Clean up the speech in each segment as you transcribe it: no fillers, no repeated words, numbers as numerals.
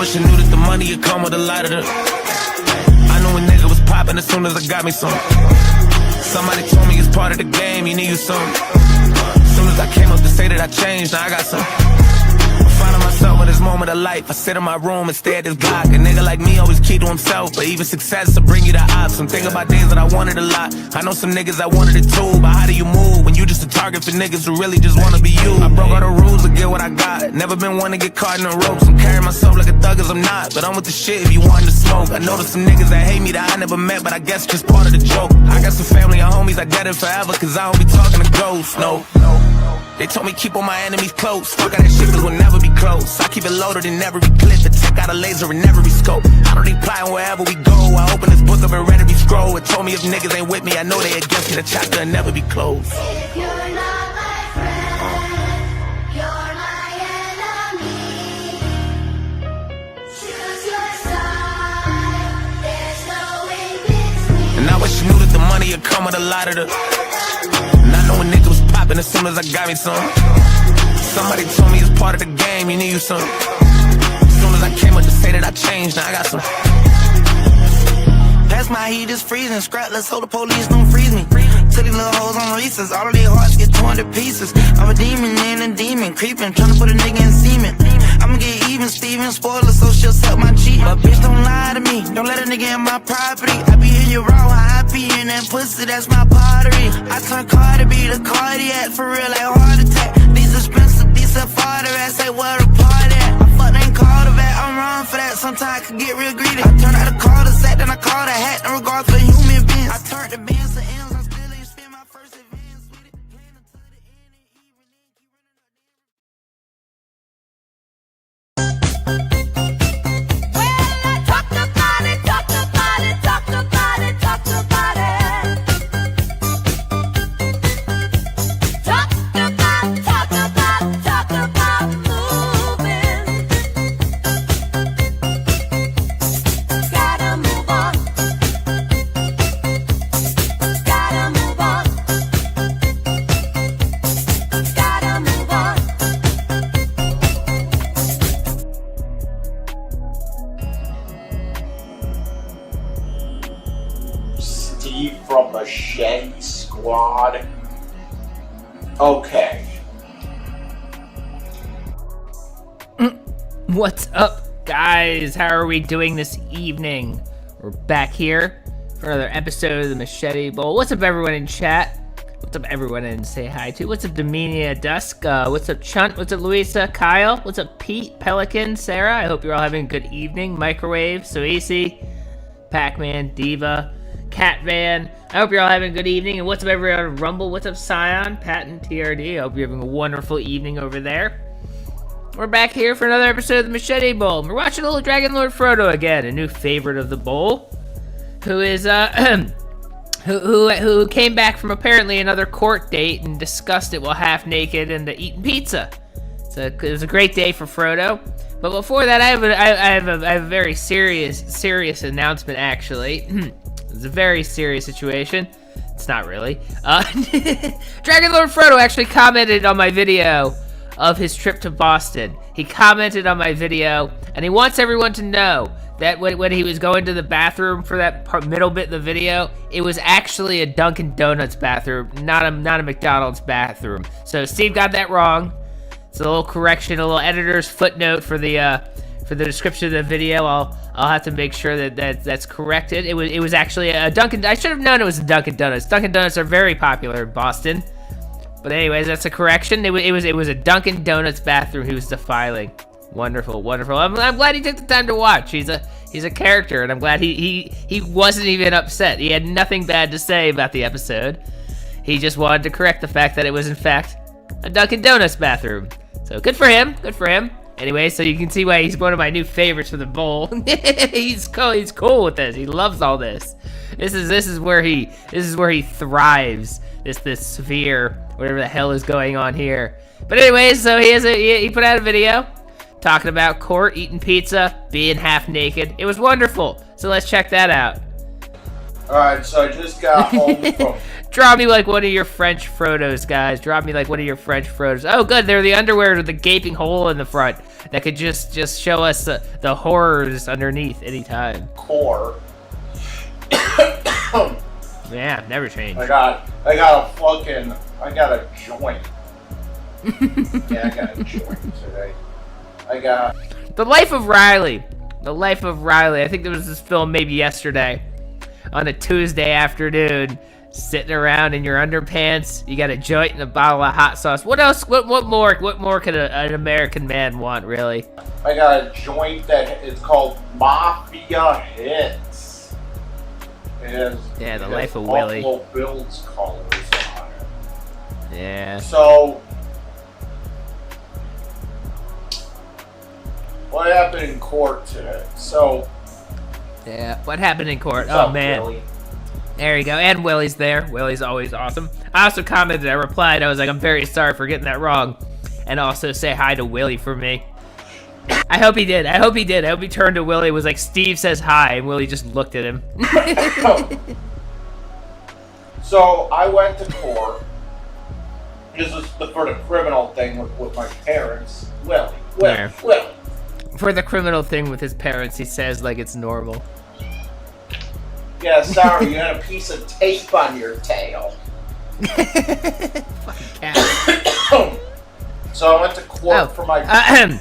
wish I knew that the money would come with a lot of the. I knew a nigga was popping as soon as I got me some. Somebody told me it's part of the game, you need you some. As soon as I came up to say that I changed, now I got some. Finding myself in this moment of life. I sit in my room and stare at this Glock. A nigga like me always keep to himself, but even success will bring you the odds. I'm thinking about days that I wanted a lot. I know some niggas that wanted it too, but how do you move when you just a target for niggas who really just wanna be you? I broke all the rules to get what I got. Never been one to get caught in the ropes. I'm carrying myself like a thug as I'm not, but I'm with the shit if you wanted to smoke. I know there's some niggas that hate me that I never met, but I guess just part of the joke. I got some family and homies I dead in forever, cause I don't be talking to ghosts, no. They told me keep all my enemies close. Fuck all that shit cause we'll never be close. I keep it loaded in every clip, and take out a laser in every scope. I don't need plotting wherever we go. I open this book up and ready to be scroll. It told me if niggas ain't with me, I know they against me. The chapter will never be closed. If you're not my friend, you're my enemy. Choose your side, there's no in between. And I wish you knew that the money would come with a lot of the. And I know a nigga was popping as soon as I got me some. Somebody told me it's part of the game, you need you some. As soon as I came up to say that I changed, now I got some. That's my heat is freezing. Scrapless, so the police don't freeze me. Till these little hoes on recess, all of their hearts get torn to pieces. I'm a demon and a demon, creeping, trying to put a nigga in semen. I'ma get even, Steven, spoiler, so she'll suck my cheek. But bitch, don't lie to me, don't let a nigga in my property. I be in your raw, I pee in that pussy, that's my pottery. I turn Cardi B to cardiac, for real, like heart attack. These expensive, these far the rest, say where the party at. I fuck ain't called a vet, I'm wrong for that, sometimes I can get real greedy. I turn out a call to set, then I call the hat, no regard for human beings. I turn the bands to M's, I'm still ain't spend my first advance with it. Plan until the end and even then keep running up. Steve from Machete Squad. Okay. What's up, guys? How are we doing this evening? We're back here for another episode of the Machete Bowl. What's up, everyone in chat? What's up, everyone in say hi to? What's up, Domenia Dusk? What's up, Chunt? What's up, Louisa? Kyle? What's up, Pete? Pelican? Sarah? I hope you're all having a good evening. Microwave? Soisi? Pac-Man? Diva? Cat Van? I hope you're all having a good evening. And what's up, everyone on Rumble? What's up, Scion? Pat and TRD? I hope you're having a wonderful evening over there. We're back here for another episode of the Machete Bowl. We're watching a little DragonLordFrodo again, a new favorite of the bowl, who is who came back from apparently another court date and discussed it while half naked and eating pizza. So it was a great day for Frodo. But before that, I have a very serious announcement. Actually, it's a very serious situation. It's not really. DragonLordFrodo actually commented on my video of his trip to Boston. He commented on my video, and he wants everyone to know that when he was going to the bathroom for that middle bit of the video, it was actually a Dunkin' Donuts bathroom, not a McDonald's bathroom. So Steve got that wrong. It's a little correction, a little editor's footnote for the description of the video. I'll have to make sure that's corrected. It was actually a Dunkin'. I should have known it was a Dunkin' Donuts. Dunkin' Donuts are very popular in Boston. But anyways, that's a correction. It was a Dunkin' Donuts bathroom he was defiling. Wonderful, wonderful. I'm glad he took the time to watch. He's a character, and I'm glad he wasn't even upset. He had nothing bad to say about the episode. He just wanted to correct the fact that it was in fact a Dunkin' Donuts bathroom. So good for him. Good for him. Anyway, so you can see why he's one of my new favorites for the bowl. He's cool with this. He loves all this. This is where he thrives. This sphere, whatever the hell is going on here. But anyways, so he put out a video talking about court, eating pizza, being half naked. It was wonderful. So let's check that out. Alright, so I just got home from... Draw me like one of your French Frodos, guys. Draw me like one of your French Frodos. Oh, good. They're the underwear with the gaping hole in the front that could just show us the horrors underneath anytime. Core. Yeah, never change. I got a joint. Yeah, I got a joint today. I got... The Life of Riley. The Life of Riley. I think there was this film maybe yesterday on a Tuesday afternoon, sitting around in your underpants. You got a joint and a bottle of hot sauce. What else? What more could an American man want, really? I got a joint that is called Mafia Hits. Yeah, the Life of Willie. Buffalo Bills colors on it. Yeah. So, what happened in court today? So, yeah. What happened in court? what's Oh up, man. Willie? There you go. And Willie's there. Willie's always awesome. I also commented. I replied. I was like, I'm very sorry for getting that wrong, and also say hi to Willie for me. I hope he did. I hope he did. I hope he turned to Willie, was like, Steve says hi, and Willie just looked at him. So I went to court. This is for the criminal thing with my parents. Willie. For the criminal thing with his parents, he says like it's normal. Yeah, sorry, you had a piece of tape on your tail. Fucking cat. So I went to court for my...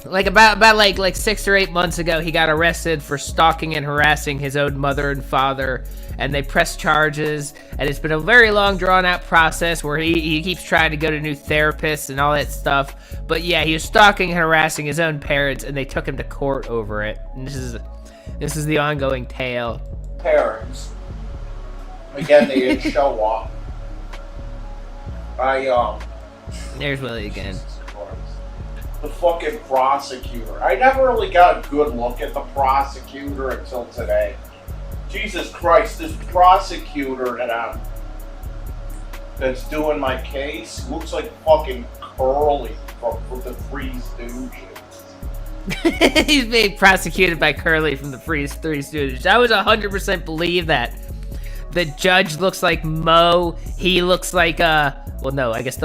Like about like 6 or 8 months ago, he got arrested for stalking and harassing his own mother and father, and they pressed charges, and it's been a very long drawn out process where he keeps trying to go to new therapists and all that stuff. But yeah, he was stalking and harassing his own parents, and they took him to court over it. And this is the ongoing tale. Parents. Again, they didn't show up. There's Willie again. The fucking prosecutor. I never really got a good look at the prosecutor until today. Jesus Christ, this prosecutor that's doing my case looks like fucking Curly from the Three Stooges. He's being prosecuted by Curly from the Three Stooges. I would 100% believe that. The judge looks like Mo. He looks like well, no, I guess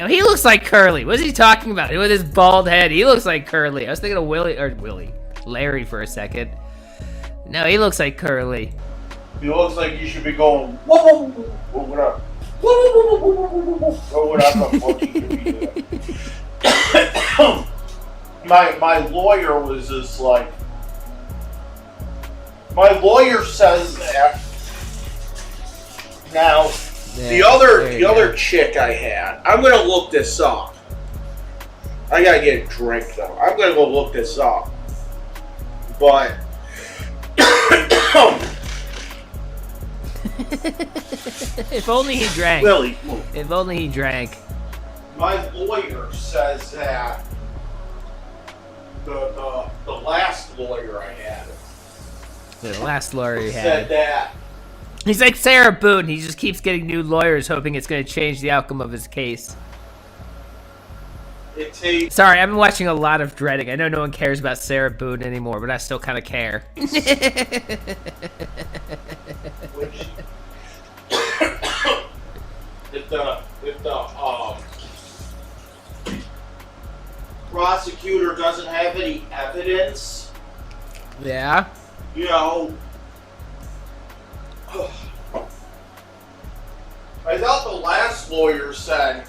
he looks like Curly. What's he talking about? With his bald head, he looks like Curly. I was thinking of Larry for a second. No, he looks like Curly. He looks like you should be going, whoa, what up? Or whatever the fuck you should be doing. My lawyer was just like, my lawyer says that. Now, the other chick I had, I'm gonna look this up. I gotta get a drink though. I'm gonna go look this up. But if only he drank. Willie, If only he drank. my lawyer says that the last lawyer I had The last lawyer he said had. that He's like Sarah Boone. He just keeps getting new lawyers, hoping it's going to change the outcome of his case. it takes. Sorry, I've been watching a lot of Dreading. I know no one cares about Sarah Boone anymore, but I still kind of care. Which, if the prosecutor doesn't have any evidence, Yeah? you know, I thought the last lawyer said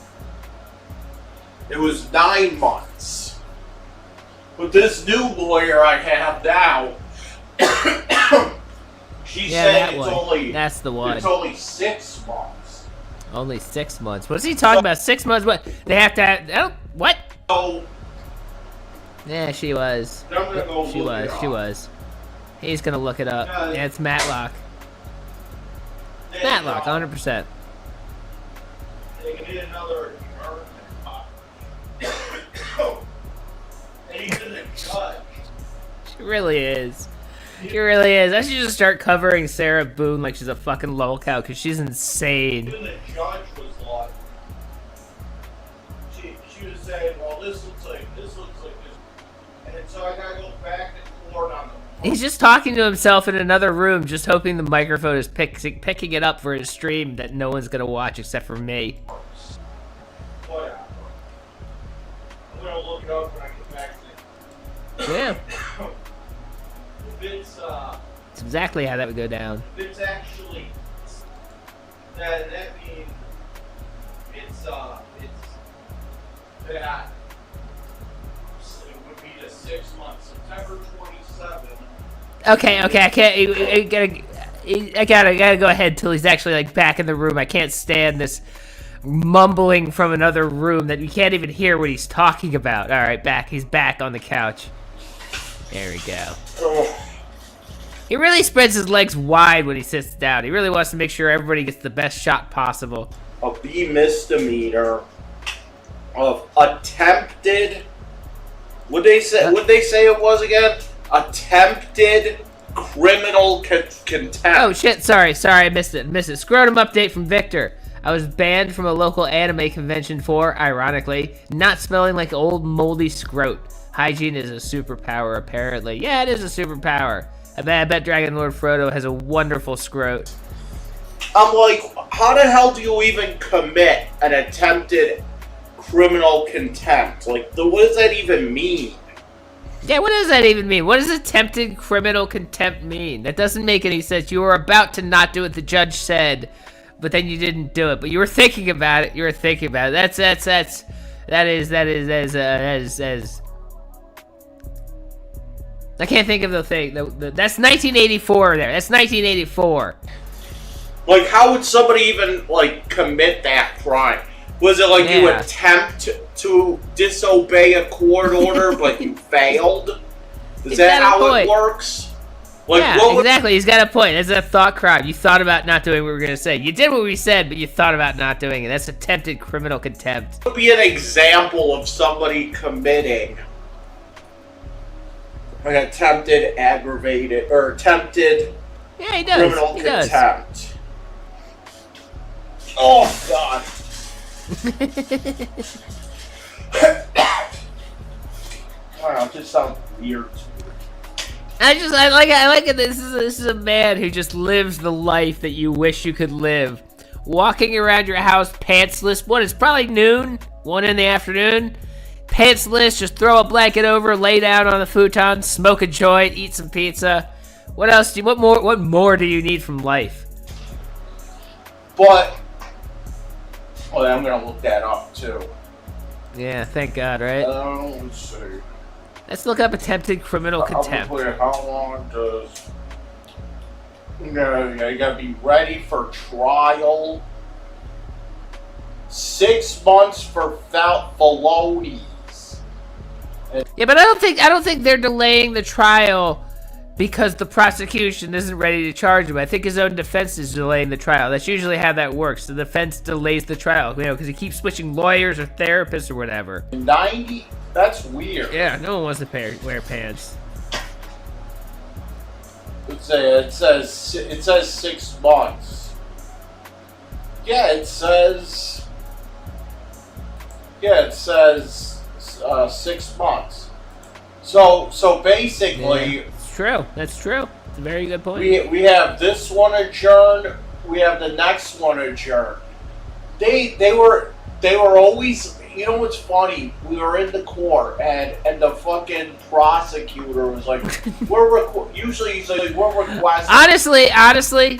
it was 9 months. But this new lawyer I have now, she said that it's one. only That's the one. it's only 6 months. Only 6 months. What's he talking about? 6 months? What? They have to have... Oh, what? So Yeah, she was. I'm gonna go She look was. it up. She was. He's going to look it up. Yeah, Yeah, it's Matlock. And, Matlock, 100%. They can get another and he's in the judge. She really is. She really is. I should just start covering Sarah Boone like she's a fucking lolcow, because she's insane. Even the judge was like, she was saying, well, this looks like this. And so I gotta go back to court on the He's just talking to himself in another room, just hoping the microphone is picking it up for his stream that no one's gonna watch except for me. Whatever. I'm gonna look it up when I get back to it. Yeah, It's it's exactly how that would go down. it's actually that means it's that it would be the 6 months, September 27th. Okay, I can't. I gotta go ahead till he's actually like back in the room. I can't stand this mumbling from another room that you can't even hear what he's talking about. All right, back. He's back on the couch. There we go. Oh. He really spreads his legs wide when he sits down. He really wants to make sure everybody gets the best shot possible. A B misdemeanor of attempted. Would they say it was again? Attempted criminal contempt. Oh shit! Sorry, I missed it. Scrotum update from Victor. I was banned from a local anime convention for, ironically, not smelling like old moldy scrot. Hygiene is a superpower, apparently. Yeah, it is a superpower. I bet DragonLordFrodo has a wonderful scrot. I'm like, how the hell do you even commit an attempted criminal contempt? Like, what does that even mean? Yeah, what does that even mean? What does attempted criminal contempt mean? That doesn't make any sense. You were about to not do what the judge said, but then you didn't do it. But you were thinking about it. You were thinking about it. That is. I can't think of the thing. That's 1984 there. That's 1984. Like, how would somebody even, like, commit that crime? Was it like you attempt to disobey a court order, but you failed? Is that how it works? Like, yeah, exactly. He's got a point. It's a thought crime. You thought about not doing what we were going to say. You did what we said, but you thought about not doing it. That's attempted criminal contempt. What would be an example of somebody committing an attempted aggravated or attempted criminal contempt? Oh, God. Wow, it just sounds weird. I like it. This is a man who just lives the life that you wish you could live. Walking around your house pantsless. What? It's probably noon, 1 in the afternoon. Pantsless, just throw a blanket over, lay down on the futon, smoke a joint, eat some pizza. What else? What more do you need from life? But, well, I'm gonna look that up too. Yeah, thank God, right? Let's see. Let's look up attempted criminal contempt. How long does? No, you gotta be ready for trial. 6 months for felonies. Yeah, but I don't think they're delaying the trial because the prosecution isn't ready to charge him. I think his own defense is delaying the trial. That's usually how that works. The defense delays the trial, because he keeps switching lawyers or therapists or whatever. 90? That's weird. Yeah, no one wants to wear pants. It says 6 months. Yeah, it says 6 months. So basically, it's true. That's true. It's a very good point. We have this one adjourned. We have the next one adjourned. They were always. You know what's funny? We were in the court and the fucking prosecutor was like, usually he's like, we're requesting. Honestly,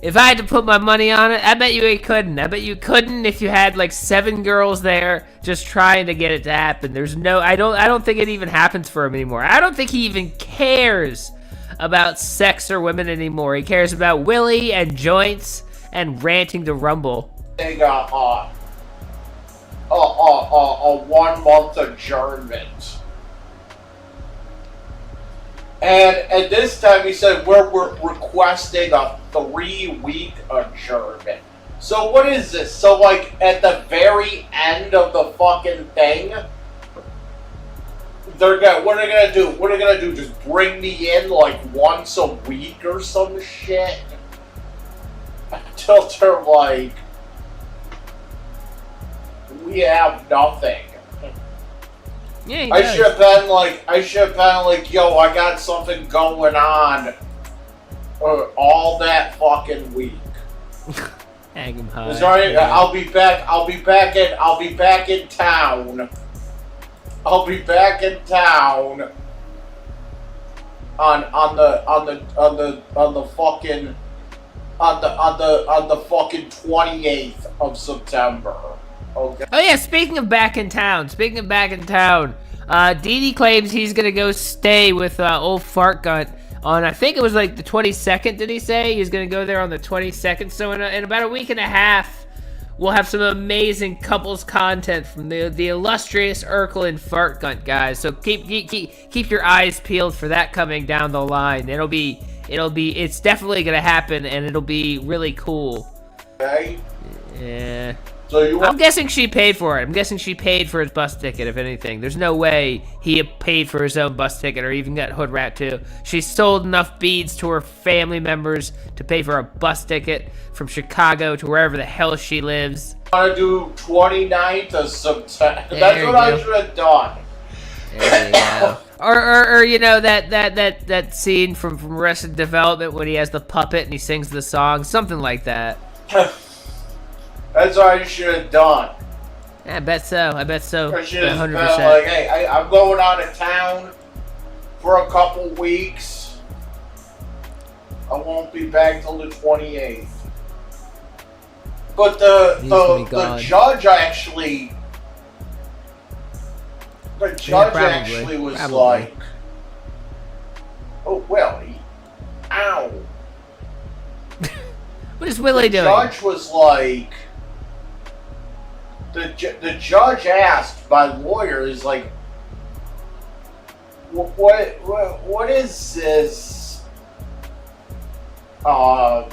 if I had to put my money on it, I bet you couldn't. I bet you couldn't if you had like 7 girls there just trying to get it to happen. I don't think it even happens for him anymore. I don't think he even cares about sex or women anymore. He cares about Willie and joints and ranting to Rumble. They got a 1 month adjournment. And this time he said we're requesting a 3-week adjournment. So what is this? So like at the very end of the fucking thing, what are they gonna do? Just bring me in like once a week or some shit? Until they're like, we have nothing. Yeah, he I does. should have been like, yo, I got something going on all that fucking week. Hang him high. Sorry, Yeah. I'll be back in town. I'll be back in town on the fucking 28th of September. Okay. Oh yeah, speaking of back in town, Dee Dee claims he's gonna go stay with old Fart Gunt on, I think it was like the 22nd, did he say? He's gonna go there on the 22nd, so in about a week and a half, we'll have some amazing couples content from the illustrious Urkel and Fart Gunt guys, so keep your eyes peeled for that coming down the line. It's definitely gonna happen, and it'll be really cool. Okay. Yeah. So you I'm guessing she paid for it. I'm guessing she paid for his bus ticket, if anything. There's no way he paid for his own bus ticket or even got hood rat too. She sold enough beads to her family members to pay for a bus ticket from Chicago to wherever the hell she lives. want to do 29th of September. There That's you what I go. should have done. There you go. Or you know that scene from Arrested Development when he has the puppet and he sings the song, something like that. That's what I should have done. Yeah, I bet so. I should have 100%. been like, hey, I'm going out of town for a couple weeks. I won't be back till the 28th. But He's gonna be the gone. judge actually, Probably. was like, oh Willie, ow. What is Willie doing? Judge was like, the judge asked my lawyer is like, what is this? Like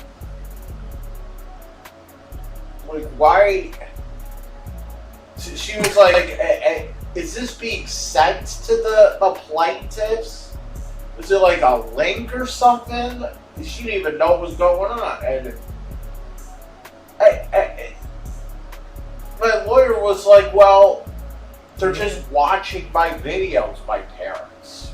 why? She was like, is this being sent to the plaintiffs? Is it like a link or something? She didn't even know what was going on, and my lawyer was like, well, they're just watching my videos, my parents.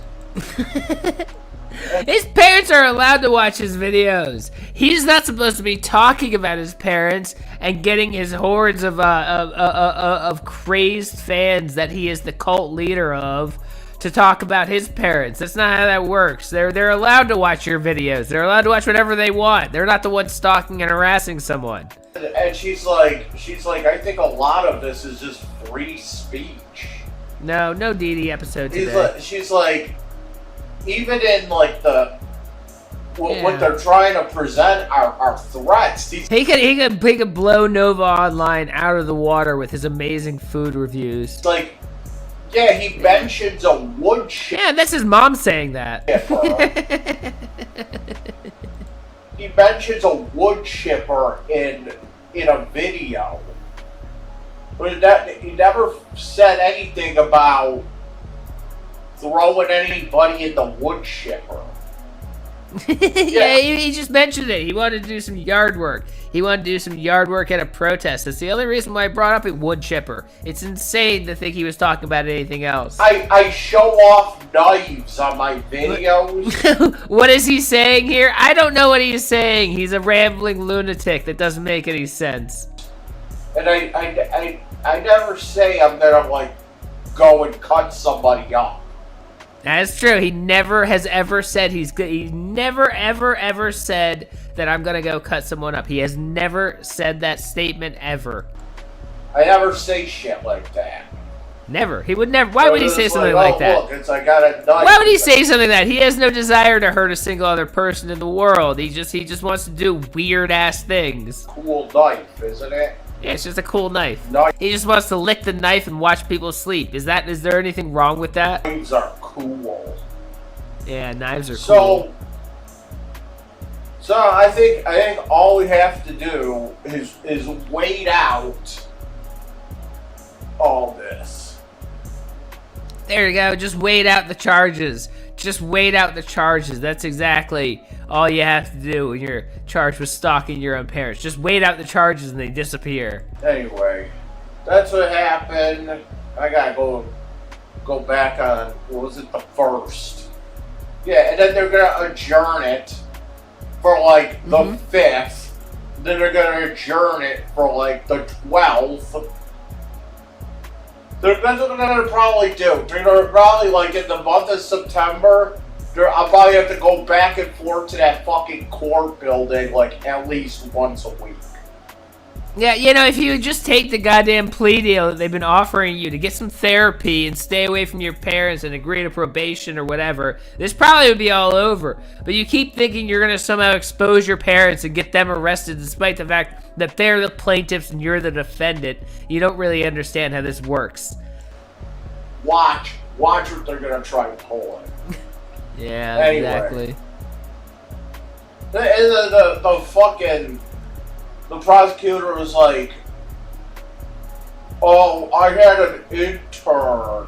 His parents are allowed to watch his videos. He's not supposed to be talking about his parents and getting his hordes of crazed fans that he is the cult leader of to talk about his parents. That's not how that works. They're allowed to watch your videos. They're allowed to watch whatever they want. They're not the ones stalking and harassing someone. And she's like, I think a lot of this is just free speech. No Dee Dee episode today. She's like, even in like Yeah. what they're trying to present are threats. He could blow Nova Online out of the water with his amazing food reviews. Like, yeah, he mentions a wood chipper. Yeah, that's his mom saying that. He mentions a wood chipper in a video, but he never said anything about throwing anybody in the wood chipper. Yeah, he just mentioned it. He wanted to do some yard work. He wanted to do some yard work at a protest. That's the only reason why I brought up a wood chipper. It's insane to think he was talking about anything else. I show off knives on my videos. What is he saying here? I don't know what he's saying. He's a rambling lunatic that doesn't make any sense. And I never say I'm gonna like go and cut somebody up. That's true. He never has ever said he's good. He never ever said that I'm gonna go cut someone up. He has never said that statement ever. I never say shit like that. Never. He would never. Why would he say something like that? Look, I got a knife. Why would he say something like that? He has no desire to hurt a single other person in the world. He just wants to do weird ass things. Cool knife, isn't it? Yeah, it's just a cool knife. Knife. He just wants to lick the knife and watch people sleep. Is there anything wrong with that? Knives are cool. Yeah, knives are cool. So I think all we have to do is wait out all this. There you go. Just wait out the charges. Just wait out the charges. That's exactly all you have to do when you're charged with stalking your own parents. Just wait out the charges and they disappear. Anyway, that's what happened. I gotta go go back on, what was it, the 1st? Yeah, and then they're gonna adjourn it for like the 5th. Then they're gonna adjourn it for like the 12th. That's what they're gonna probably do. They're gonna probably, like, in the month of September, I'll probably have to go back and forth to that fucking court building like at least once a week. Yeah, you know, if you would just take the goddamn plea deal that they've been offering you to get some therapy and stay away from your parents and agree to probation or whatever, this probably would be all over. But you keep thinking you're going to somehow expose your parents and get them arrested despite the fact that they're the plaintiffs and you're the defendant. You don't really understand how this works. Watch what they're going to try pulling. Yeah, anyway. Exactly. The fucking... The prosecutor was like, oh, I had an intern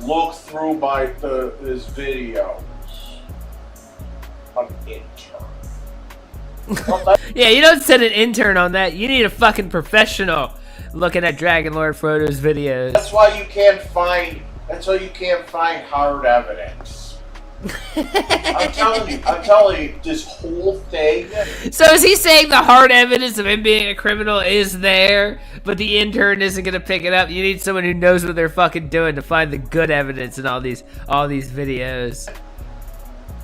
look through his videos. An intern. Yeah, you don't send an intern on that. You need a fucking professional looking at DragonLordFrodo's videos. That's why you can't find hard evidence. I'm telling you, this whole thing. So is he saying the hard evidence of him being a criminal is there, but the intern isn't gonna pick it up? You need someone who knows what they're fucking doing to find the good evidence in all these videos.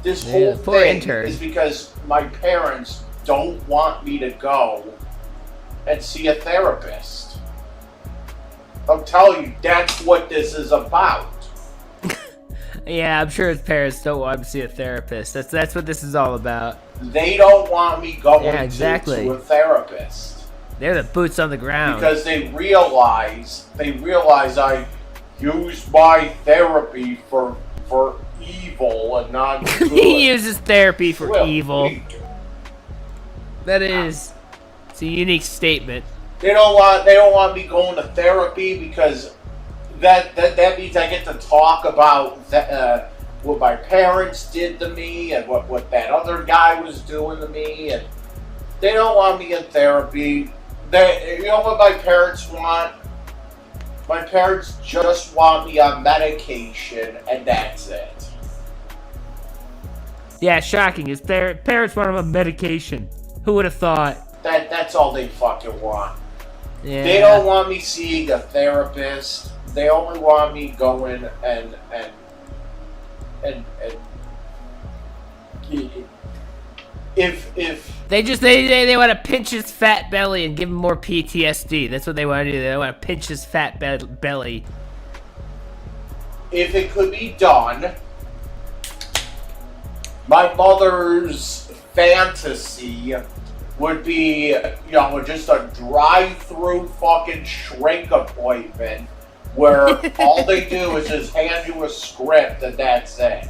This whole poor thing intern. is because my parents don't want me to go and see a therapist. I'm telling you, that's what this is about. Yeah, I'm sure his parents don't want him to see a therapist. That's what this is all about. They don't want me going to a therapist. They're the boots on the ground. Because they realize I use my therapy for evil and not good. He uses therapy for evil. We do. It's a unique statement. They don't want me going to therapy because that means I get to talk about what my parents did to me and what that other guy was doing to me, and they don't want me in therapy. You know what my parents want? My parents just want me on medication, and that's it. Yeah, shocking. His parents want him on medication. Who would have thought? That's all they fucking want. Yeah. They don't want me seeing a therapist. They only want me going and if they want to pinch his fat belly and give him more PTSD. That's what they want to do. They want to pinch his fat belly. If it could be done, my mother's fantasy would be, just a drive-through fucking shrink appointment where all they do is just hand you a script and that's it.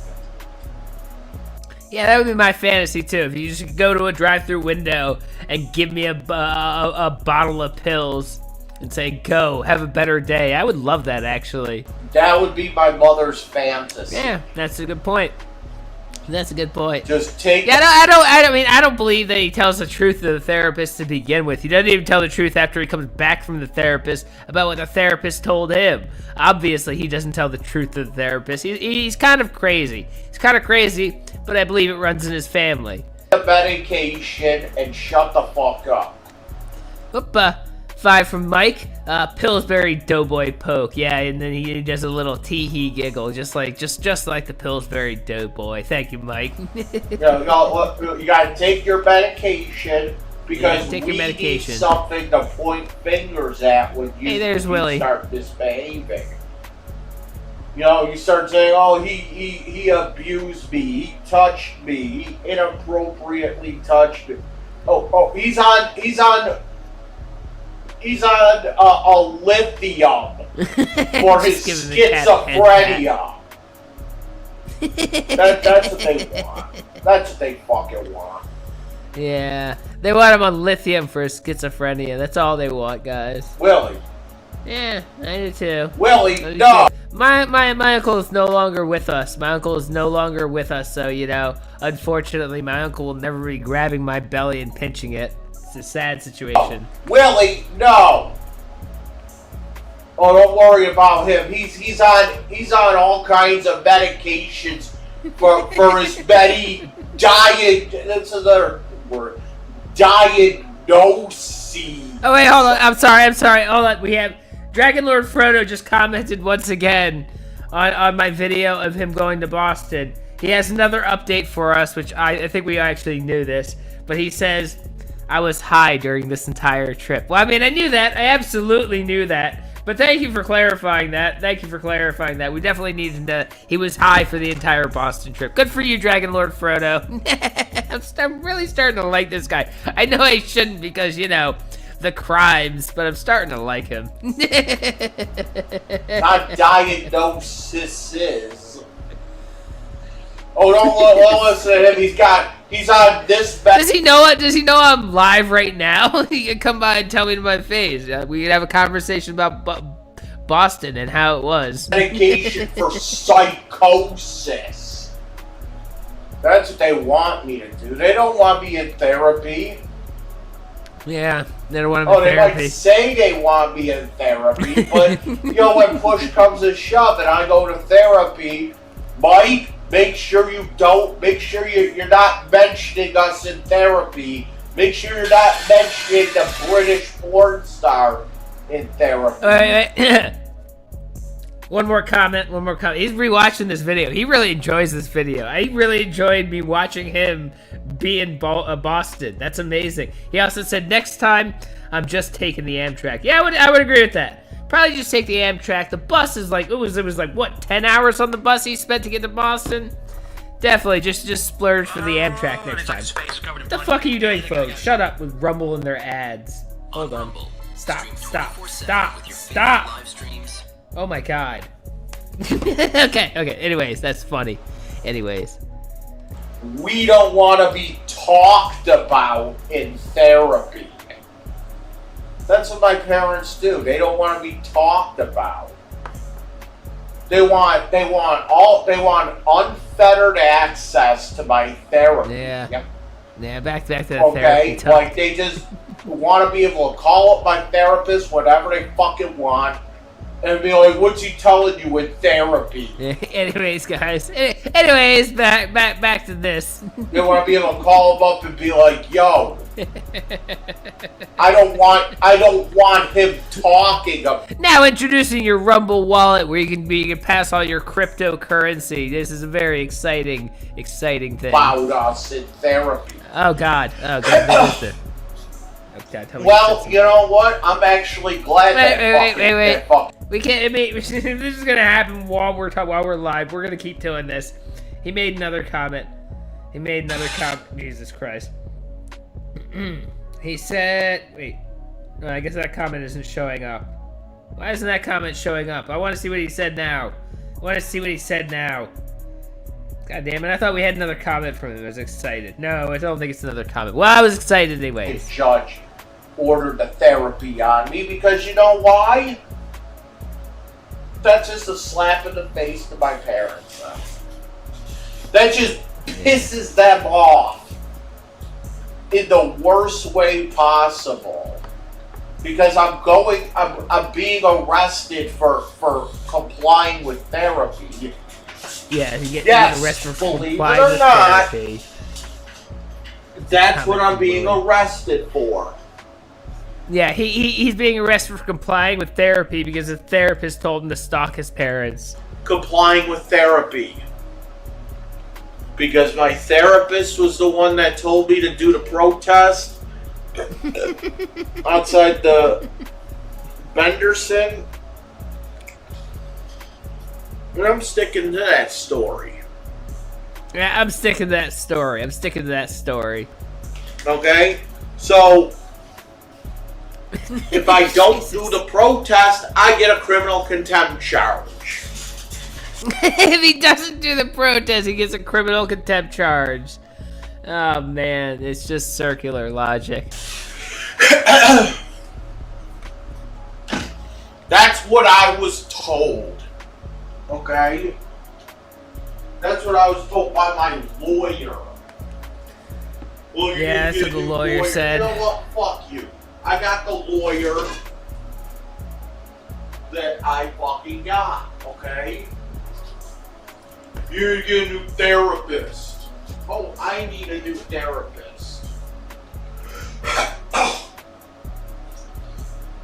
Yeah, that would be my fantasy too. If you just go to a drive-through window and give me a bottle of pills and say, "Go, have a better day," I would love that actually. That would be my mother's fantasy. Yeah, that's a good point. That's a good point. Just take. Yeah, I don't believe that he tells the truth to the therapist to begin with. He doesn't even tell the truth after he comes back from the therapist about what the therapist told him. Obviously, he doesn't tell the truth to the therapist. He's kind of crazy. He's kind of crazy, but I believe it runs in his family. Medication and shut the fuck up. Oop, 5 from Mike. Pillsbury Doughboy poke. Yeah, and then he does a little tee-hee giggle, just like the Pillsbury Doughboy. Thank you, Mike. You gotta take your medication because take we your medication. need something to point fingers at when you Willie. Start misbehaving. You start saying, "Oh, he abused me. He touched me. He inappropriately touched me." Oh, he's on a lithium for his schizophrenia. That's what they want. That's what they fucking want. Yeah, they want him on lithium for his schizophrenia. That's all they want, guys. Willie. Yeah, I do too. Willie, no. My uncle is no longer with us. So, unfortunately, my uncle will never be grabbing my belly and pinching it. It's a sad situation. Willie, no. Oh, don't worry about him. He's on all kinds of medications for his diet. That's another word. Diagnosis. Oh wait, hold on. I'm sorry. Hold on. We have DragonLordFrodo just commented once again on my video of him going to Boston. He has another update for us, which I think we actually knew this, but he says, I was high during this entire trip. Well, I mean, I knew that. I absolutely knew that. But thank you for clarifying that. We definitely needed to. He was high for the entire Boston trip. Good for you, DragonLordFrodo. I'm really starting to like this guy. I know I shouldn't because, you know, the crimes, but I'm starting to like him. Not diagnoses. Oh, don't listen to him. He's on this. Does he know it? Does he know I'm live right now? He can come by and tell me to my face. We can have a conversation about Boston and how it was. Medication for psychosis. That's what they want me to do. They don't want me in therapy. Yeah, they don't want to be they therapy. might say they want me in therapy, but you know, when push comes to shove and I go to therapy, Mike, make sure you're not mentioning us in therapy. Make sure you're not mentioning the British porn star in therapy. Wait. One more comment. He's rewatching this video. He really enjoys this video. I really enjoyed me watching him be in Boston. That's amazing. He also said, next time, I'm just taking the Amtrak. Yeah, I would agree with that. Probably just take the Amtrak. The bus is like, it was like, what, 10 hours on the bus he spent to get to Boston? Definitely, just splurge for the Amtrak next time. What the fuck are you doing, folks? Shut up with Rumble and their ads. Hold on. Stop. Oh my god. Okay, anyways, that's funny. Anyways. We don't want to be talked about in therapy. That's what my parents do. They don't want to be talked about. They want unfettered access to my therapy. Yeah. Yep. Yeah, back to the therapy talk. Like they just want to be able to call up my therapist whenever they fucking want and be like, what's he telling you in therapy? Anyways, guys. Anyways, back to this. They want to be able to call him up and be like, yo, I don't want him talking. Now introducing your Rumble wallet, where you can pass all your cryptocurrency. This is a very exciting thing. About us in therapy. Oh God. What is it? Okay, well, you know what? I'm actually glad wait. We can't. I mean, this is gonna happen while we're live. We're gonna keep doing this. He made another comment. Jesus Christ. He said, wait. No, I guess that comment isn't showing up. Why isn't that comment showing up? I want to see what he said now. God damn it, I thought we had another comment from him. I was excited. No, I don't think it's another comment. Well, I was excited anyways. The judge ordered the therapy on me because you know why? That's just a slap in the face to my parents. That just pisses them off in the worst way possible. Because I'm being arrested for complying with therapy. Yeah, you get arrested for believe it complying or with not, therapy. That's what I'm being arrested for. Yeah, he's being arrested for complying with therapy because the therapist told him to stalk his parents. Complying with therapy. Because my therapist was the one that told me to do the protest outside the Benderson. And I'm sticking to that story. Yeah, I'm sticking to that story. Okay? So, if I don't do the protest, I get a criminal contempt charge. If he doesn't do the protest, he gets a criminal contempt charge. Oh man, it's just circular logic. That's what I was told. Okay? That's what I was told by my lawyer. Well, yeah, that's what the lawyer said. You know what? Fuck you. I got the lawyer. that I fucking got, okay? You get a new therapist. Oh, I need a new therapist.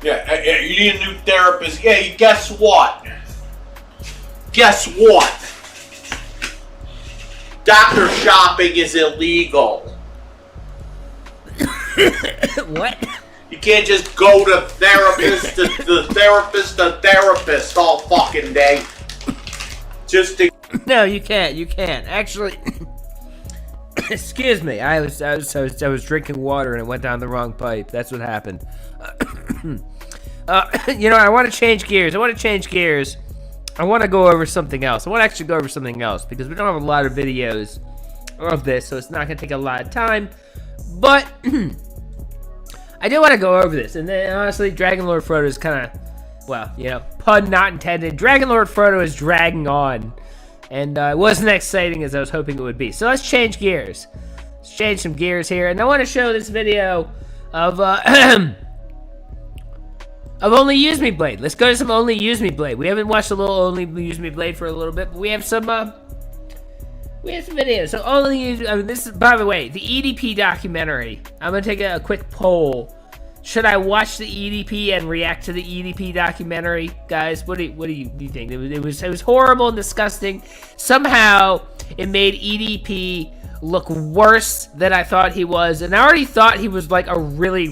Yeah, you need a new therapist. Yeah, guess what? Guess what? Doctor shopping is illegal. What? You can't just go to therapist to therapist all fucking day. Just to... No, you can't. You can't. Actually, excuse me. I was drinking water and it went down the wrong pipe. That's what happened. You know, I want to change gears. I want to go over something else. I want to actually go over something else because we don't have a lot of videos of this, so it's not going to take a lot of time. But I do want to go over this. And then, honestly, DragonLordFrodo is kind of, well, you know, pun not intended. DragonLordFrodo is dragging on. And it wasn't as exciting as I was hoping it would be. So let's change gears. Let's change some gears here. And I want to show this video of Only Use Me Blade. Let's go to some Only Use Me Blade. We haven't watched a little Only Use Me Blade for a little bit, but we have some videos. So Only Use, I mean, this is, by the way, the EDP documentary. I'm gonna take a quick poll. Should I watch the EDP and react to the EDP documentary, guys? What do you think? It was horrible and disgusting. Somehow it made EDP look worse than I thought he was, and I already thought he was like a really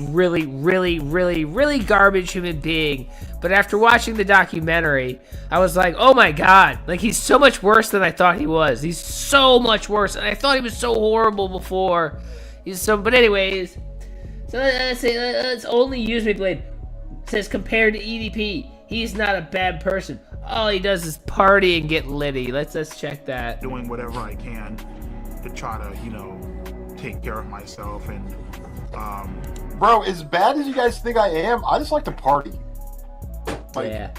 garbage human being. But after watching the documentary, I was like, oh my god, like he's so much worse than I thought he was. He's so much worse, and I thought he was so horrible before. But anyways. So let's Only Use Me Blade. It says compared to EDP, he's not a bad person. All he does is party and get litty. Let's check that. Doing whatever I can to try to, you know, take care of myself and Bro, as bad as you guys think I am, I just like to party. Like, yeah.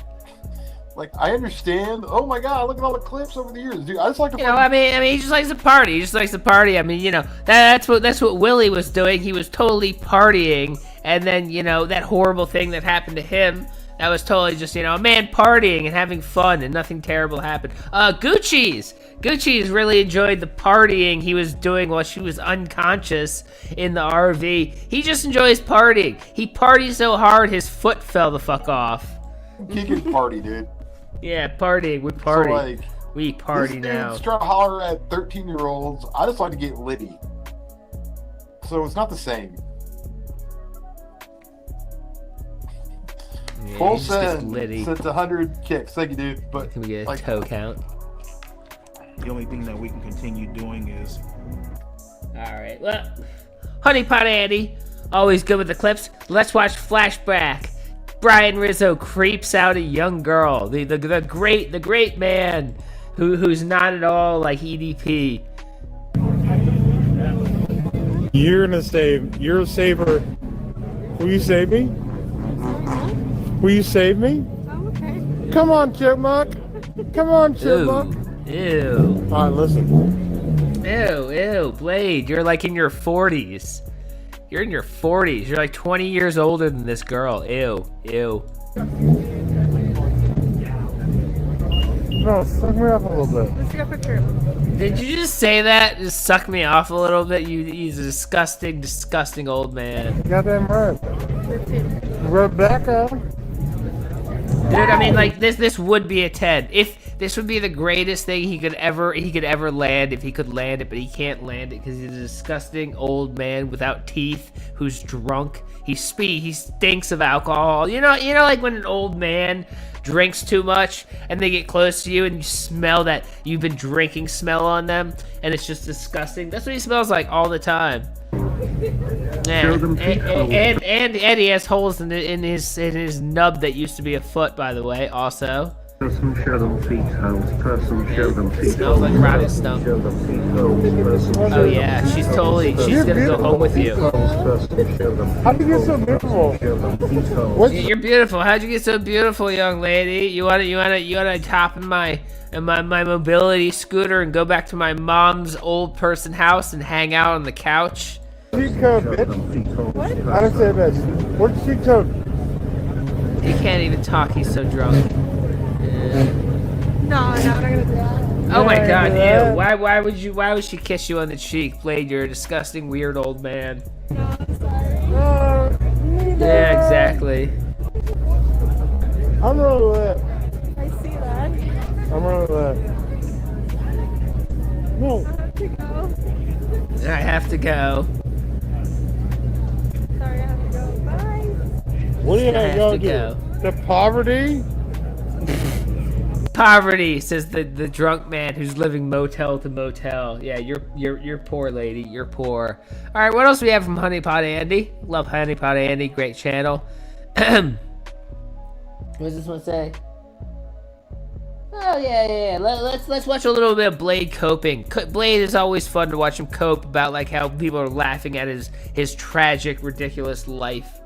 Like, I understand. Oh my god, look at all the clips over the years, dude. I just like to You know, I mean, he just likes to party. He just likes to party. I mean, you know, that's what Willie was doing. He was totally partying, and then, you know, that horrible thing that happened to him, that was totally just, you know, a man partying and having fun, and nothing terrible happened. Gucci's really enjoyed the partying he was doing while she was unconscious in the RV. He just enjoys partying. He partied so hard his foot fell the fuck off. He can party, dude. Yeah, partying. We party. So, like, we party this now. dude's trying to holler at 13-year-olds. I just like to get litty. So it's not the same. Yeah, Full he just gets send. litty. So it's 100 kicks. Thank you, dude. But Can we get a like, toe count? the only thing that we can continue doing is Alright, well, Honey Pot Andy, always good with the clips. Let's watch Flashback. Brian Rizzo creeps out a young girl. The great man who's not at all like EDP. You're a saver. Will you save me? Will you save me? Oh, okay. Come on, Chipmunk. Come on, Chipmunk. Ew. All right, listen. Ew, Blade, you're like in your 40s. You're in your 40s. You're like 20 years older than this girl. Ew. No, suck me up a little bit. Let's get a picture. Did you just say that? Just suck me off a little bit? He's a disgusting old man. Goddamn right. Rebecca. Dude, I mean, like, this would be a 10. If this would be the greatest thing he could ever land, if he could land it, but he can't land it because he's a disgusting old man without teeth who's drunk. He stinks of alcohol. You know, like when an old man drinks too much and they get close to you and you smell that you've been drinking smell on them, and it's just disgusting. That's what he smells like all the time. Yeah, and Eddie has holes in his nub that used to be a foot, by the way. Also, Person show them feet holes. Person show them feet smells like rotten stump. Show them feet holes. Oh yeah, she's gonna go home with you. How'd you get so beautiful? You're beautiful. How'd you get so beautiful, young lady? You wanna hop in my mobility scooter and go back to my mom's old person house and hang out on the couch? Cheat code, bitch. What? I didn't say bitch. What's the cheat code? He can't even talk. He's so drunk. No, I'm not gonna do that. Oh my Yeah, god, yeah. ew. Why would she kiss you on the cheek? Blade, you're a disgusting, weird old man. No, I'm sorry. Yeah, exactly. I'm rolling with I see that. it. I'm rolling with it. No. I have to go. I have to go. Sorry, I have to go. Bye. What are you I gonna have go to do? go. The poverty? Poverty, says the drunk man who's living motel to motel. Yeah, you're poor, lady. You're poor. All right, what else do we have from Honey Pot Andy? Love Honey Pot Andy. Great channel. What does this one say? Oh yeah. Let's watch a little bit of Blade coping. Blade is always fun to watch him cope about like how people are laughing at his tragic, ridiculous life.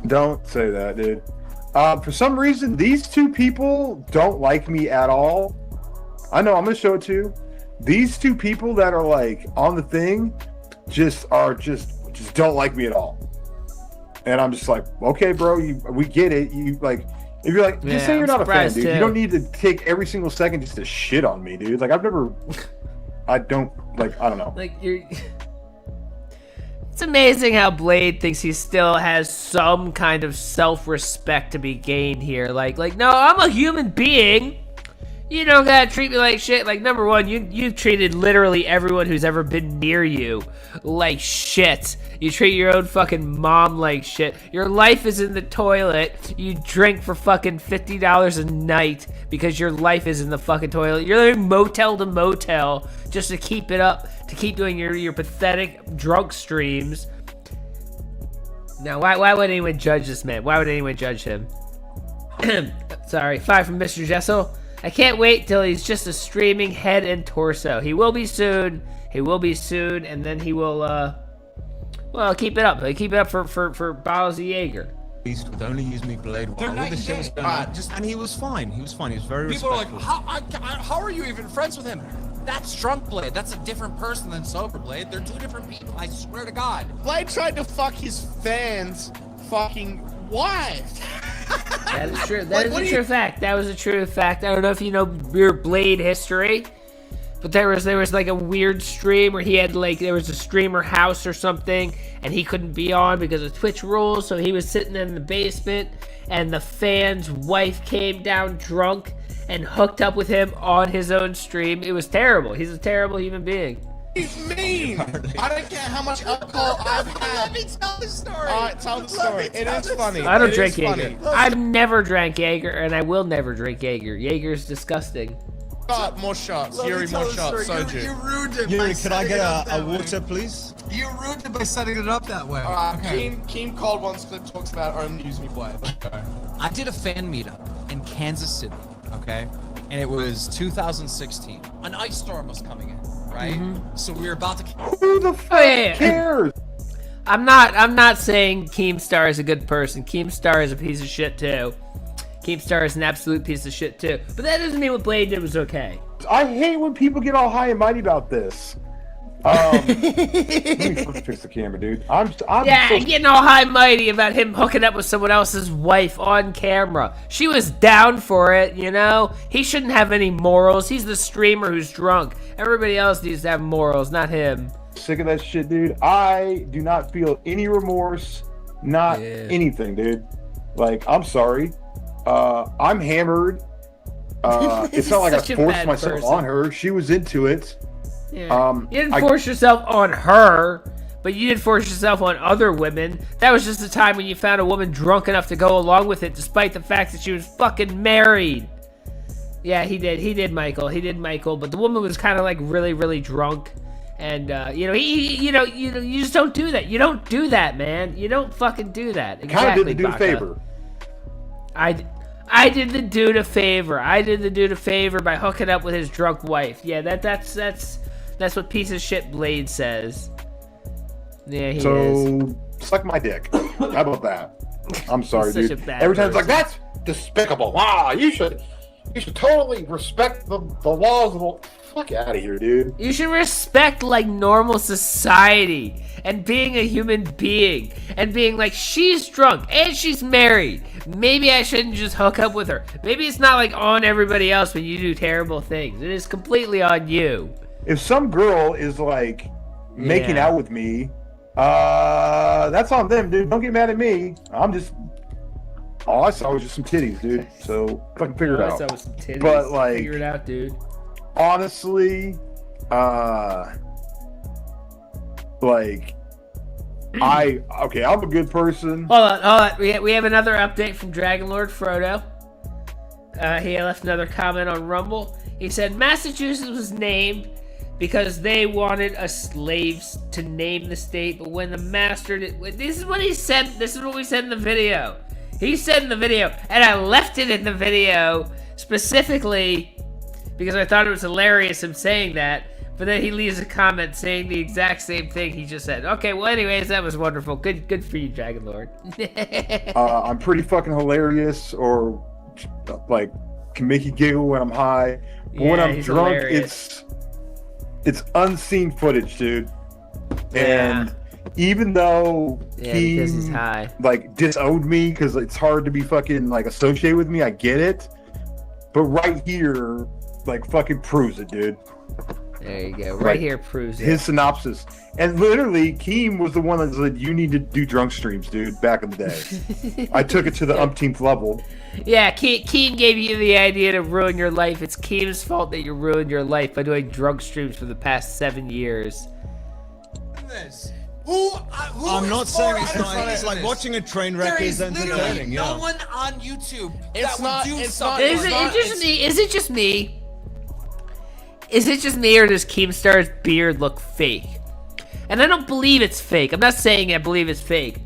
Don't say that, dude. For some reason, these two people don't like me at all. I know, I'm gonna show it to you. These two people that are like on the thing just don't like me at all. And I'm just like, okay, bro, we get it. You like, if you're like, just say you're not a fan, dude. Too. You don't need to take every single second just to shit on me, dude. Like I don't know. Like you're. It's amazing how Blade thinks he still has some kind of self-respect to be gained here. Like, no, I'm a human being. You don't gotta treat me like shit. Like, number one, you've treated literally everyone who's ever been near you like shit. You treat your own fucking mom like shit. Your life is in the toilet. You drink for fucking $50 a night because your life is in the fucking toilet. You're living motel to motel just to keep it up, to keep doing your pathetic drunk streams. Now, why would anyone judge this man? Why would anyone judge him? Sorry, 5 from Mr. Jessel. I can't wait till he's just a streaming head and torso. He will be soon. He will be soon, and then he will, well, keep it up. Keep it up for bottles of Jaeger. Would only use me Blade while all this shit was going on. And he was fine. He was fine. He was very People respectful. are like, how are you even friends with him? That's drunk Blade. That's a different person than sober Blade. They're two different people. I swear to God. Blade tried to fuck his fans' fucking wives. That is true. That is a true fact. That was a true fact. I don't know if you know your Blade history, but there was like a weird stream where he had like there was a streamer house or something, and he couldn't be on because of Twitch rules. So he was sitting in the basement, and the fan's wife came down drunk and hooked up with him on his own stream. It was terrible. He's a terrible human being. He's mean. I don't care how much alcohol I've had. Let me tell the story. All right, tell the story. It is funny. I don't It drink is funny. Jaeger. I've never drank Jaeger, and I will never drink Jaeger. Jaeger's disgusting. More shots. Yuri, more shots. Soju. You ruined it. Yuri, by could I setting get it up a that way. water, please? You ruined it by setting it up that way. Keem called once clip talks about only use me Blade. I did a fan meetup in Kansas City, okay? And it was 2016. An ice storm was coming in, right? So we were about to... Who the fuck cares? I'm not saying Keemstar is a good person. Keemstar is a piece of shit too. Keemstar is an absolute piece of shit too. But that doesn't mean what Blade did was okay. I hate when people get all high and mighty about this. Let me first fix the camera, dude. I'm getting all high and mighty about him hooking up with someone else's wife on camera. She was down for it, you know? He shouldn't have any morals. He's the streamer who's drunk. Everybody else needs to have morals, not him. Sick of that shit, dude. I do not feel any remorse, not anything, dude. Like, I'm sorry. I'm hammered. It's not like I forced myself on her. She was into it. Yeah. You didn't force yourself on her, but you did force yourself on other women. That was just the time when you found a woman drunk enough to go along with it, despite the fact that she was fucking married. Yeah, he did, Michael. He did, Michael. But the woman was kind of like really, really drunk, and you just don't do that. You don't do that, man. You don't fucking do that. Exactly, kind of did the dude a Baka. favor. I did the dude a favor. I did the dude a favor by hooking up with his drunk wife. Yeah, that's what piece of shit Blade says. Yeah, he is. Suck my dick. How about that? I'm sorry, He's such dude. a bad Every time it's person. like, that's despicable. Ah, you should totally respect the laws of the... Fuck out of here, dude. You should respect respect like normal society and being a human being and being like, she's drunk and she's married. Maybe I shouldn't just hook up with her. Maybe it's not like on everybody else when you do terrible things. It is completely on you. If some girl is like making out with me, that's on them, dude. Don't get mad at me. I'm just, all I saw was just some titties, dude. So fucking figure it out. All I saw was some titties. But like, figure it out, dude. Honestly, like, I'm a good person. Hold on. We have another update from DragonLordFrodo. He left another comment on Rumble. He said Massachusetts was named because they wanted us slaves to name the state, but when the master did, this is what he said. This is what we said in the video. He said in the video, and I left it in the video specifically because I thought it was hilarious him saying that. But then he leaves a comment saying the exact same thing he just said. Okay, well, anyways, that was wonderful. Good for you, Dragon Lord. I'm pretty fucking hilarious, or like can make you giggle when I'm high. But when I'm drunk, hilarious. it's unseen footage, dude. And even though he because he's high, like disowned me because it's hard to be fucking like associated with me, I get it. But right here, like fucking proves it, dude. There you go. Right here proves it. His synopsis. And literally, Keem was the one that said, you need to do drunk streams, dude, back in the day. I took it to the umpteenth level. Yeah, Keem gave you the idea to ruin your life. It's Keem's fault that you ruined your life by doing drunk streams for the past 7 years. I'm not saying it's not. It's like watching a train wreck is entertaining. No one on YouTube It's not. Is it just me? Is it just me, or does Keemstar's beard look fake? And I don't believe it's fake. I'm not saying I believe it's fake,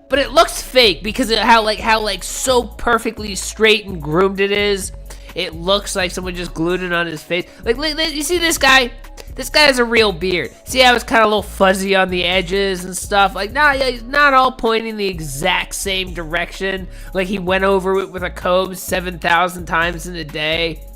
but it looks fake because of how so perfectly straight and groomed it is. It looks like someone just glued it on his face. Like you see this guy? This guy has a real beard. See how it's kind of a little fuzzy on the edges and stuff? Like, he's not all pointing the exact same direction. Like he went over it with a comb 7,000 times in a day.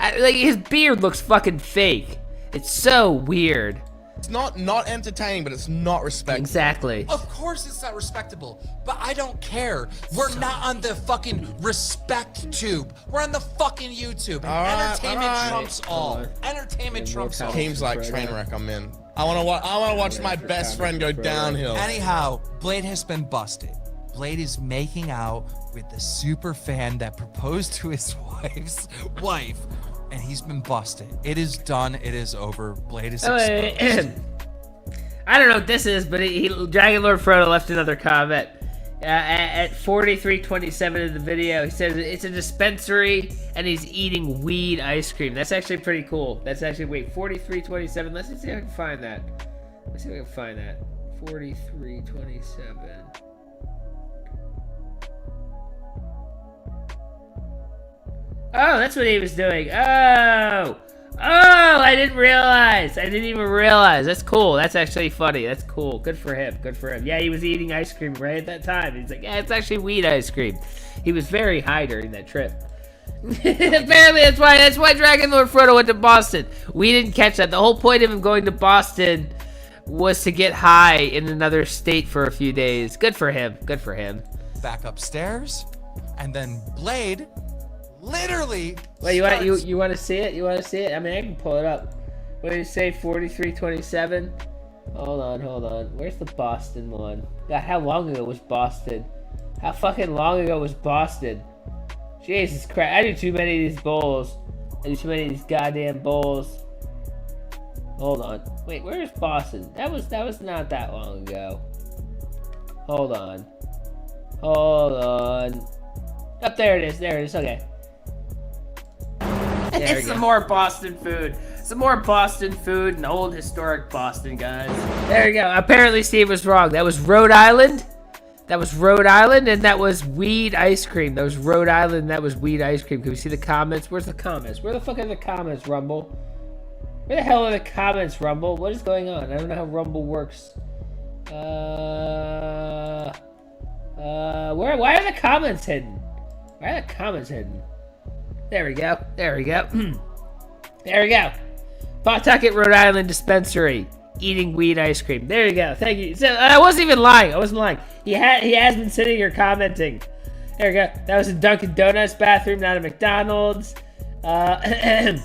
Like his beard looks fucking fake. It's so weird. It's not entertaining, but it's not respectable. Exactly. Of course it's not respectable, but I don't care. We're not on the fucking respect tube. We're on the fucking YouTube. Entertainment trumps all. Entertainment trumps all. Games like train wreck. I'm in. I want to watch my best friend go downhill. Anyhow, Blade has been busted. Blade is making out with the super fan that proposed to his wife's wife. And he's been busted. It is done. It is over. Blade is exposed. I don't know what this is, but DragonLordFrodo left another comment. At 43:27 in the video, he says it's a dispensary and he's eating weed ice cream. That's actually pretty cool. That's actually, 43:27. Let's see if I can find that. 43:27. Oh, that's what he was doing. Oh, I didn't realize. I didn't even realize. That's cool. That's actually funny. That's cool. Good for him. Yeah, he was eating ice cream right at that time. He's like, yeah, it's actually weed ice cream. He was very high during that trip. Apparently, that's why DragonLordFrodo went to Boston. We didn't catch that. The whole point of him going to Boston was to get high in another state for a few days. Good for him. Back upstairs, and then Blade literally. Wait, you want to see it? I mean, I can pull it up. What did you say? 43:27. Hold on. Where's the Boston one? God, how long ago was Boston? How fucking long ago was Boston? Jesus Christ! I do too many of these bowls. I do too many of these goddamn bowls. Hold on. Wait, where's Boston? That was not that long ago. Hold on. Up there it is. Okay. It's some more Boston food. And old historic Boston, guys. There you go. Apparently Steve was wrong. That was Rhode Island. And that was weed ice cream. Can we see the comments? Where's the comments? Where the fuck are the comments, Rumble? Where the hell are the comments, Rumble? What is going on? I don't know how Rumble works. Why are the comments hidden? There we go. Pawtucket, Rhode Island dispensary. Eating weed ice cream. There you go. Thank you. So, I wasn't even lying. I wasn't lying. He has been sitting here commenting. There we go. That was a Dunkin' Donuts bathroom, not a McDonald's. And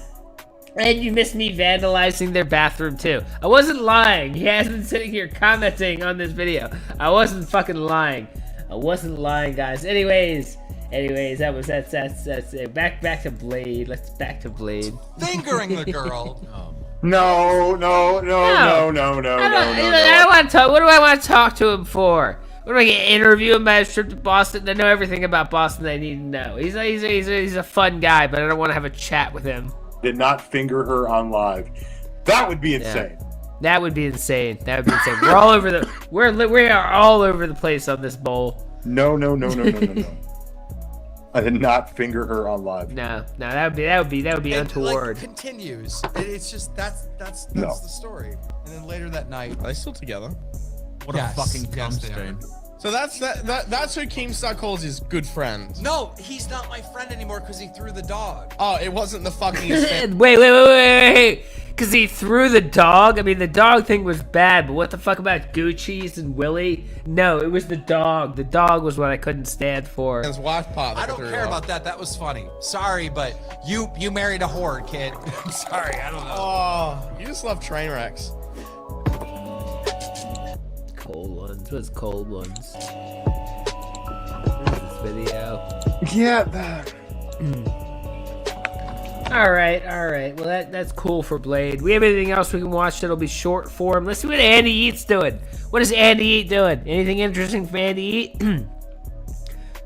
you missed me vandalizing their bathroom too. I wasn't lying. He has been sitting here commenting on this video. I wasn't fucking lying. I wasn't lying, guys. Anyways, that's it. Back to Blade. Let's back to Blade. Fingering the girl. No. I don't want to talk. What do I want to talk to him for? What do I get? Interview him about his trip to Boston? I know everything about Boston I need to know. He's a fun guy, but I don't want to have a chat with him. Did not finger her on live. That would be insane. That would be insane. We're all over the. We are all over the place on this bowl. No. I did not finger her on live. No, that would be untoward. Like, continues. It's just that's the story. And then later that night, Are they still together? What a fucking cum they are. stain. So that's who Keemstar calls his good friend. No, he's not my friend anymore because he threw the dog. Oh, it wasn't the fucking. Wait. Because he threw the dog? I mean, the dog thing was bad, but what the fuck about Gucci's and Willie? No, it was the dog. The dog was what I couldn't stand for. His wife part. I don't care about that. That was funny. Sorry, but you married a whore, kid. I'm sorry, I don't know. Oh, you just love train wrecks. Cold ones. What's cold ones? What is this video? Yeah, that. All right. Well, that's cool for Blade. We have anything else we can watch that'll be short form? Let's see what Andy Eat's doing. What is Andy Eat doing? Anything interesting from Andy Eat?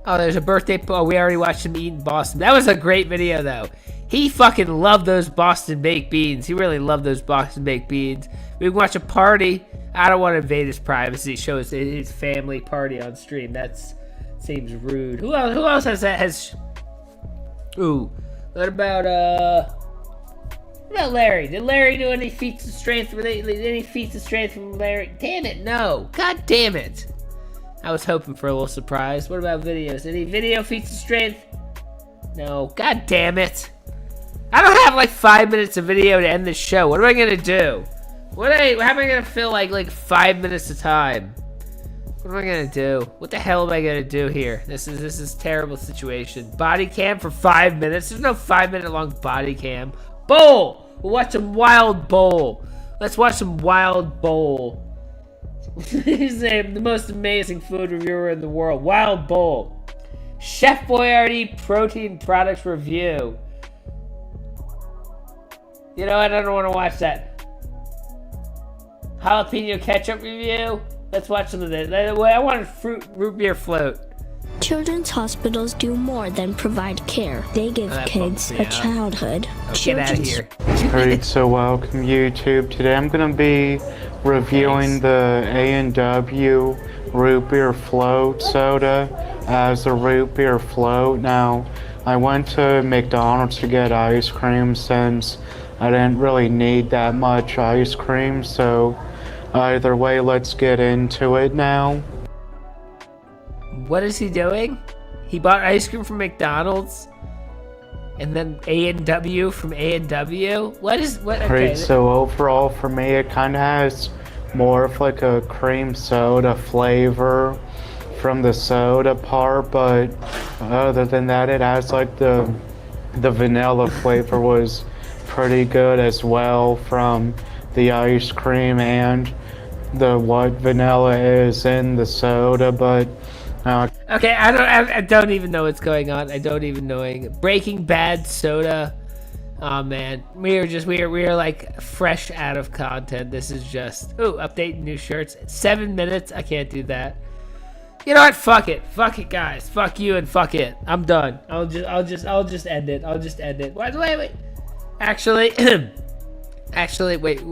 Oh, there's a birthday. Oh, we already watched him eat in Boston. That was a great video, though. He fucking loved those Boston baked beans. He really loved those Boston baked beans. We can watch a party. I don't want to invade his privacy. Show his family party on stream. That seems rude. Who else has that? Ooh. What about Larry? Did Larry do any feats of strength? Any feats of strength from Larry? Damn it, no. God damn it. I was hoping for a little surprise. What about videos? Any video feats of strength? No. God damn it. I don't have like 5 minutes of video to end this show. What am I gonna do? How am I gonna fill like 5 minutes of time? What am I gonna do? What the hell am I gonna do here? This is a terrible situation. Body cam for 5 minutes. There's no 5 minute long body cam. Bowl. We'll watch some Wild Bowl. Let's watch some Wild Bowl. He's the most amazing food reviewer in the world. Wild Bowl. Chef Boyardee protein products review. You know what? I don't want to watch that. Jalapeno ketchup review. Let's watch some of this. I want a root beer float. Children's hospitals do more than provide care. They give kids a childhood. Get out of here. Alright, so welcome YouTube. Today I'm going to be reviewing the A&W root beer float soda as a root beer float. Now, I went to McDonald's to get ice cream since I didn't really need that much ice cream, so either way, let's get into it now. What is he doing? He bought ice cream from McDonald's, and then A&W from A&W. What? Okay. Right, so overall for me, it kind of has more of like a cream soda flavor from the soda part, but other than that, it has like the vanilla flavor was pretty good as well from the ice cream and the what vanilla is in the soda, but okay, I don't even know what's going on. I don't even know. Breaking Bad soda. Oh man, we are like fresh out of content. This is just updating new shirts. 7 minutes. I can't do that. You know what? Fuck it, guys. Fuck you and fuck it. I'm done. I'll just end it. Wait. Actually, wait.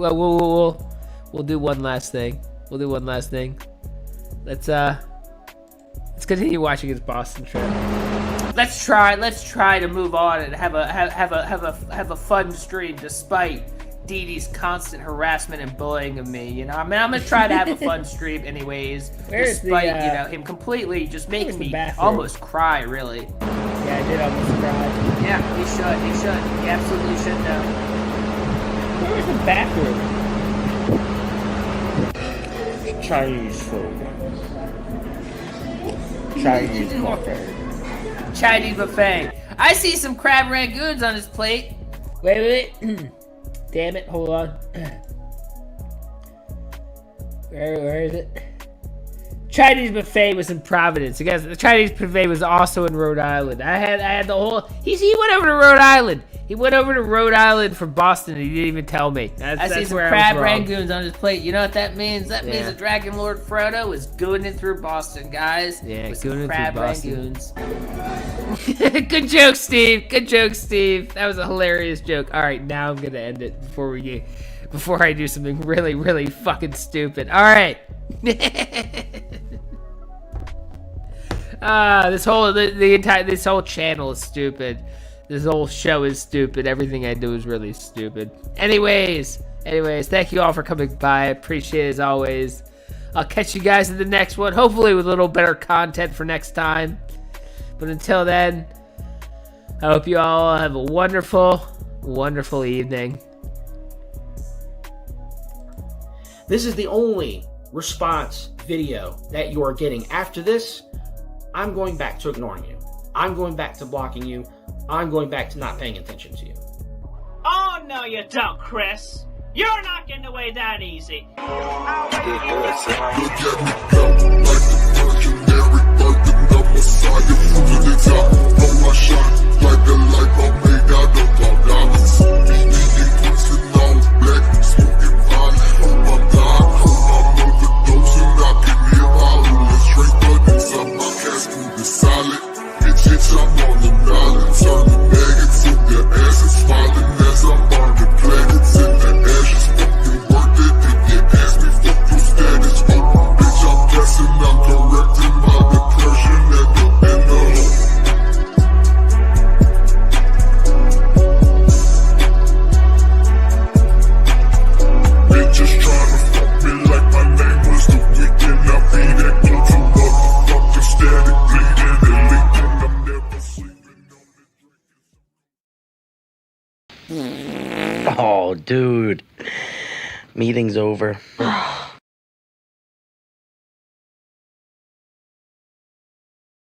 We'll do one last thing. Let's continue watching his Boston trip. Let's try to move on and have a fun stream despite Dee Dee's constant harassment and bullying of me. You know, I mean, I'm gonna try to have a fun stream anyways, despite him completely just making me almost cry. Really. Yeah, I did almost cry. Yeah, he should. He absolutely should know. Where's the bathroom? Chinese food. Chinese buffet. Chinese buffet. I see some crab rangoons on his plate. Wait. Damn it, hold on. Where is it? Chinese buffet was in Providence. Guys, the Chinese buffet was also in Rhode Island. I had the whole. He went over to Rhode Island. He went over to Rhode Island from Boston. And he didn't even tell me. I see some crab rangoons on his plate. You know what that means? That means that DragonLordFrodo is gooning through Boston, guys. Yeah, with some gooning crab through Boston. rangoons. Good joke, Steve. Good joke, Steve. That was a hilarious joke. All right, now I'm gonna end it before I do something really, really fucking stupid. All right. This whole channel is stupid. This whole show is stupid. Everything I do is really stupid. Anyways, thank you all for coming by. I appreciate it as always. I'll catch you guys in the next one, hopefully with a little better content for next time. But until then, I hope you all have a wonderful, wonderful evening. This is the only response video that you are getting. After this, I'm going back to ignoring you. I'm going back to blocking you. I'm going back to not paying attention to you. Oh, no, you don't, Chris. You're not getting away that easy. Oh, dude. Meeting's over.